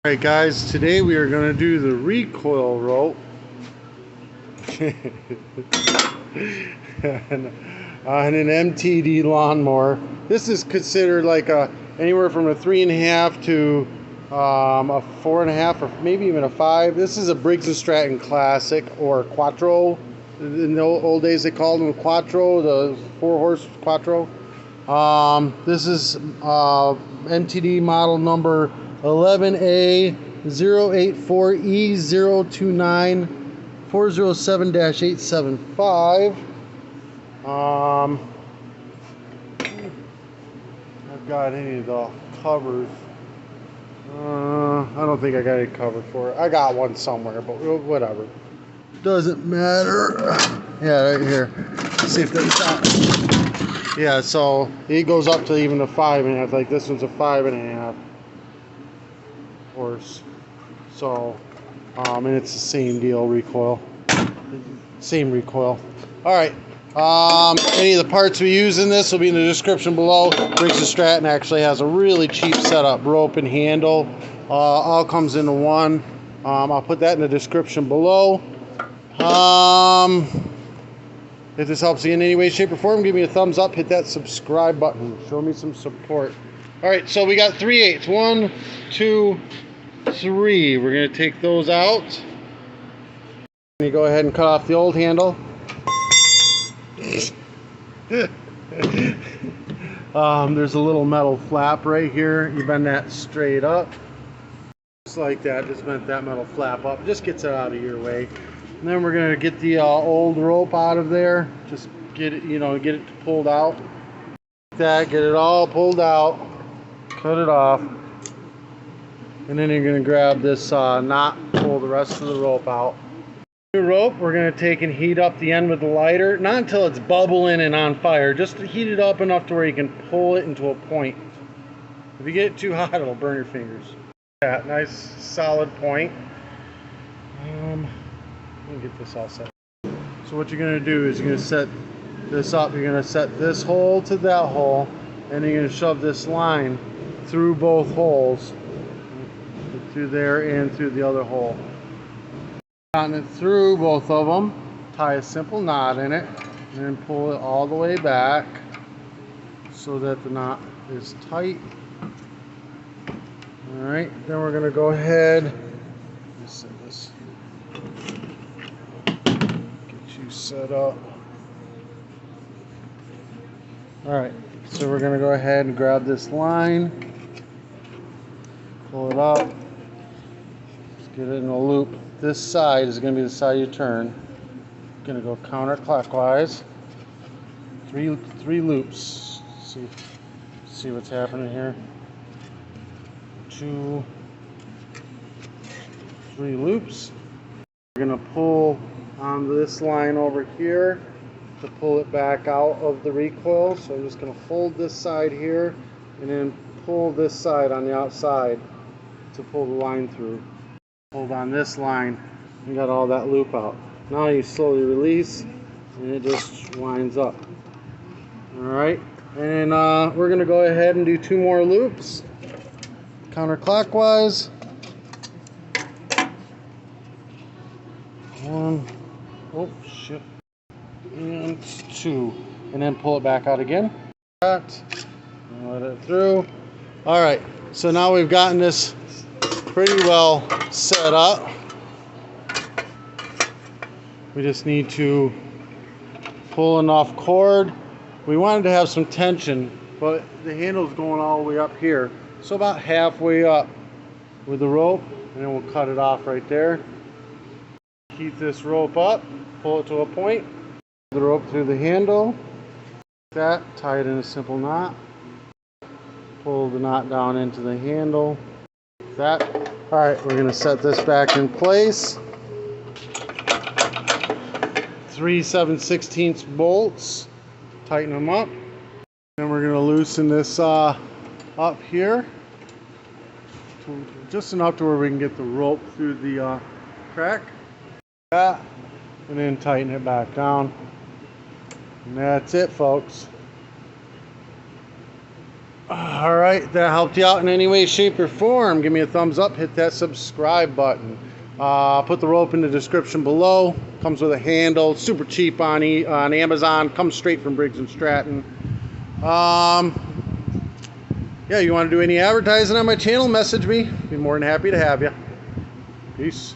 Alright guys, today we are going to do the recoil rope on an MTD lawnmower. This is considered like anywhere from a 3.5 to a 4.5 or maybe even a 5. This is a Briggs & Stratton Classic or Quattro. In the old days they called them Quattro, the 4-horse Quattro. This is MTD model number 11a-084e029 407-875. I've got any of the covers. I don't think I got any cover for it. I got one somewhere, but whatever. Doesn't matter. Yeah, right here. Let's see if that's out. Yeah, so it goes up to even a 5.5. Like this one's a 5.5 horse. So, and it's the same deal, recoil. Same recoil. All right. Any of the parts we use in this will be in the description below. Briggs & Stratton actually has a really cheap setup, rope and handle. All comes into one. I'll put that in the description below. If this helps you in any way, shape, or form, give me a thumbs up. Hit that subscribe button. Show me some support. All right, so we got 3/8. 1, 2, 3. We're going to take those out. You go ahead and cut off the old handle. There's a little metal flap right here. You bend that straight up. Just like that. Just bend that metal flap up. Just gets it out of your way. And then we're going to get the old rope out of there. Just get it, get it pulled out. Like that, get it all pulled out. Cut it off. And then you're going to grab this knot, pull the rest of the rope out. The rope, we're going to take and heat up the end with the lighter. Not until it's bubbling and on fire. Just to heat it up enough to where you can pull it into a point. If you get it too hot, it'll burn your fingers. Yeah, nice solid point. Let me get this all set. So what you're going to do is you're going to set this up. You're going to set this hole to that hole, and then you're going to shove this line through both holes, through there and through the other hole. Cotton it through both of them. Tie a simple knot in it, and then pull it all the way back so that the knot is tight. All right. Then we're going to go ahead. Let's set this. Set up. Alright, so we're going to go ahead and grab this line, pull it up, just get it in a loop. This side is going to be the side you turn. Going to go counterclockwise. Three loops. See what's happening here. 2, 3 loops. We're going to pull on this line over here to pull it back out of the recoil. So I'm just going to hold this side here and then pull this side on the outside to pull the line through. Hold on this line and got all that loop out. Now you slowly release and it just winds up. Alright, and we're going to go ahead and do 2 more loops counterclockwise. 1, oh shit, and 2, and then pull it back out again. That, and let it through. All right, so now we've gotten this pretty well set up. We just need to pull enough cord. We wanted to have some tension, but the handle's going all the way up here, so about halfway up with the rope, and then we'll cut it off right there. Keep this rope up, pull it to a point, the rope through the handle, like that, tie it in a simple knot, pull the knot down into the handle, like that. All right, we're going to set this back in place. 3 7/16 bolts, tighten them up. Then we're going to loosen this up here, just enough to where we can get the rope through the crack. That, and then tighten it back down, and that's it, folks. All right, if that helped you out in any way, shape, or form, give me a thumbs up, hit that subscribe button. Put the rope in the description below. Comes with a handle, super cheap on Amazon. Comes straight from Briggs and Stratton. Yeah, you want to do any advertising on my channel, message me. Be more than happy to have you. Peace.